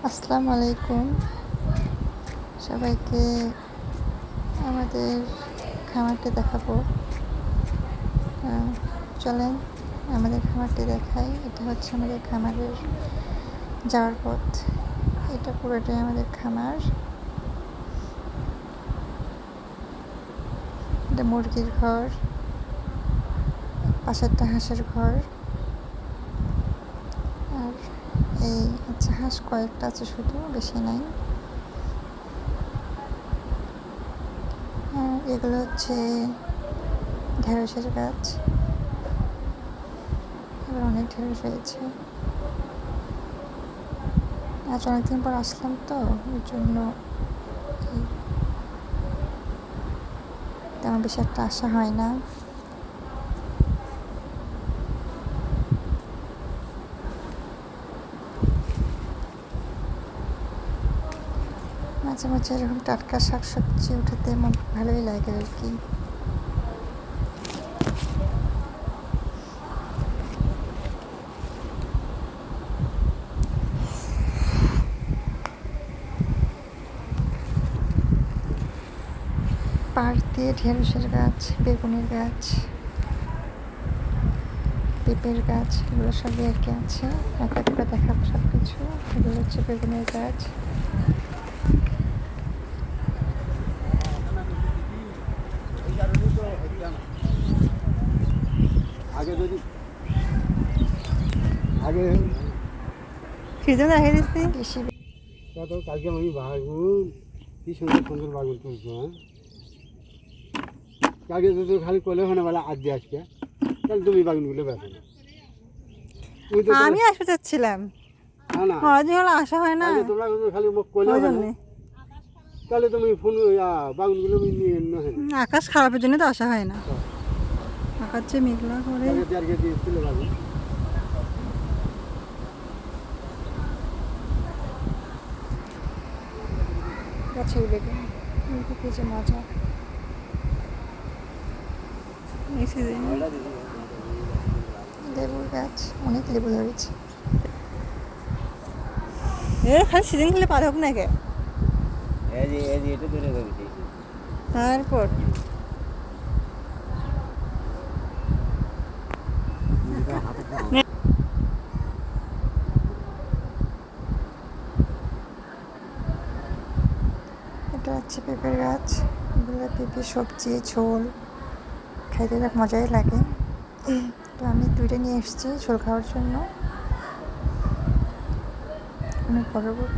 আসসালামু আলাইকুম সবাইকে। আমাদের খামারটি দেখাবো। চলেন আমাদের খামারটি দেখাই। এটা হচ্ছে আমাদের খামারের যাওয়ার পথ। এটা পুরোটাই আমাদের খামার। এটা মুরগির ঘর, পাশেরটা হাঁসের ঘর। আর এই হচ্ছে হাঁস কয়েকটা আছে, শুধু বেশি নাই। আর এগুলো হচ্ছে ঢেঁড়সের গাছ। এবার অনেক ঢেঁড়স হয়েছে। আজ অনেকদিন পর আসলাম তো, ওই জন্য তেমন বেশি একটা আসা হয় না। মাঝে মাঝে এরকম টাটকা শাকসবজি উঠাতে আমার ভালোই লাগে আর কি। পাশ দিয়ে ঢেঁড়সের গাছ, বেগুনের গাছ, পেঁপের গাছ, এগুলো সবই আর কি আছে। এক এক করে দেখাবো সব কিছু। এগুলো হচ্ছে বেগুনের গাছ। কালকে আমি বাগুন, কি সুন্দর সুন্দর বাগুন তুলছো। কালকে তো খালি করলে হয় না, বলে আজ দিয়ে আজকে তাহলে তুমি বাগুনগুলো বেছো না। আমি আসতে চাচ্ছিলাম, আসা হয় না। তোমরা খালি মুখ করলে হয় না, তাহলে তুমি ফোন বাগুনগুলো নিয়ে আকাশ খারাপের জন্য তো আসা হয় না। আকাশ যে মেঘলা করে তুলে বাগুন। গাছের বেগুন কি যে মজা। লেবুর গাছ, অনেক লেবু ধরেছে। খালি সিজন খেলে পার হোক না কে। তারপর এটা হচ্ছে পেঁপের গাছ। এগুলো পেঁপে সবজি ঝোল খাইতে দেখ মজাই লাগে। তো আমি দুইটা নিয়ে এসেছি ঝোল খাওয়ার জন্য। অনেক বড় বড়।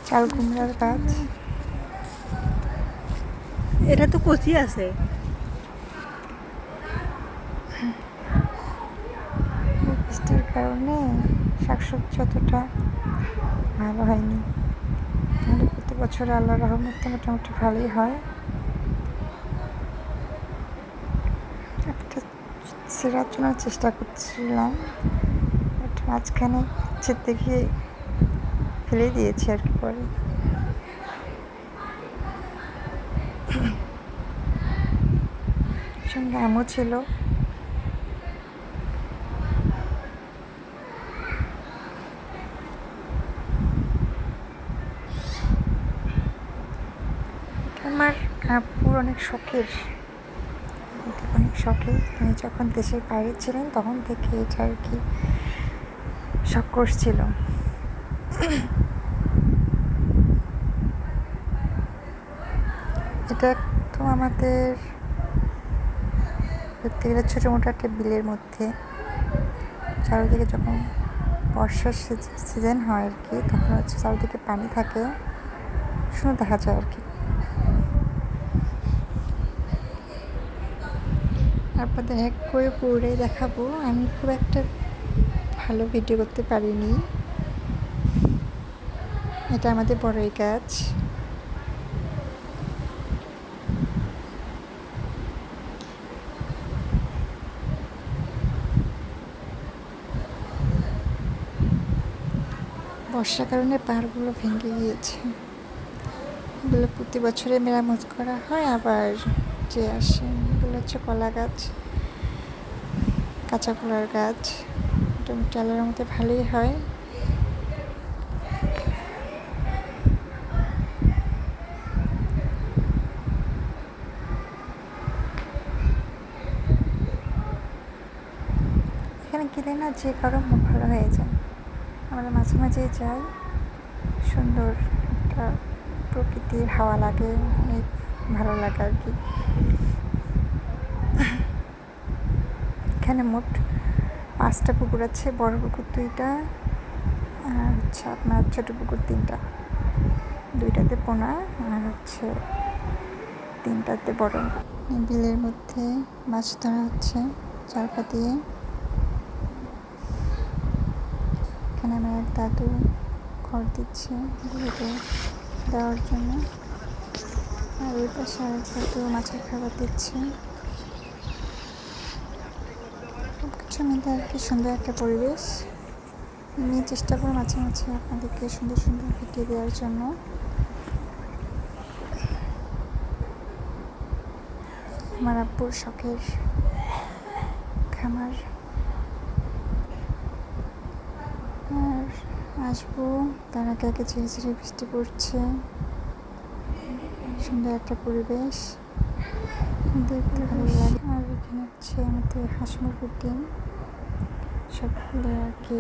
চাল কুমড়ার গাছ। এটা তো কচি আছে। বৃষ্টির কারণে শাকসবজি অতটা ভালো হয়নি। তাহলে প্রতি বছর আল্লাহর রহমতে মোটামুটি ভালোই হয়। একটা ছেঁড়ার জন্য চেষ্টা করছিলাম, বাট মাঝখানে ছেড়তে গিয়ে ফেলে দিয়েছি আর কি। পরে সঙ্গে আমও ছিল। আমার আপুর অনেক শখের, তিনি যখন দেশের বাইরে ছিলেন তখন থেকে এটা আর কি শখ করছিল। এটা একদম আমাদের ধরতে গেলে ছোটো মোটো একটা বিলের মধ্যে। চারিদিকে যখন বর্ষার সিজন হয় আর কি, তখন হচ্ছে চারিদিকে পানি থাকে, সুন্দর দেখা যায় আর কি। আপনাদের এক করে পুরোটাই দেখাবো। আমি খুব একটা ভালো ভিডিও করতে পারিনি। এটা আমাদের বড়ই গাছ। বর্ষার কারণে পাহাড়গুলো ভেঙে গিয়েছে। এগুলো প্রতি বছরে মেরামত করা হয়, আবার যে আসে এগুলো হচ্ছে কলা গাছ, কাঁচা কলার গাছ। মোটামুটি আল্লাহর মধ্যে ভালোই হয়। এখানে গেলে না যে কারো মন ভালো হয়ে যায়। আমরা মাঝে মাঝে যাই, সুন্দর একটা প্রকৃতির হাওয়া লাগে, অনেক ভালো লাগে আর কি। এখানে মোট 5টা পুকুর আছে, বড় পুকুর 2টা, আর হচ্ছে আপনার ছোটো পুকুর 3টা। 2টাতে পোনা আর হচ্ছে 3টাতে বড়। বিলের মধ্যে মাছ ধরা হচ্ছে চারপা দিয়ে। এখানে আমার এক দাদু খড় দিচ্ছে গরুকে দেওয়ার জন্য, আর ওই পাশে আরেক দাদু মাছের খাবার দিচ্ছে। সব কিছু মিলে আর কি সুন্দর একটা পরিবেশ। আমি চেষ্টা করি মাঝে মাঝে আপনাদেরকে সুন্দর সুন্দর ভিডিও দেওয়ার জন্য। আমার আব্বুর শখের খামার। আর আসবো, তার আগে আগে ঝিরি ঝিরি বৃষ্টি পড়ছে, সুন্দর একটা পরিবেশ দেখতে ভালো লাগে। আর এখানে হচ্ছে আমাদের হাঁস মুরগির ডিম সবগুলো আর কি।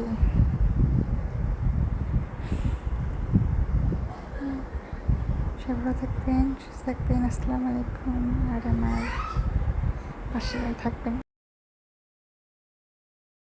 সব ভালো থাকবেন, সুস্থ থাকবেন। আসসালামু আলাইকুম। আর আমার পাশে থাকবেন।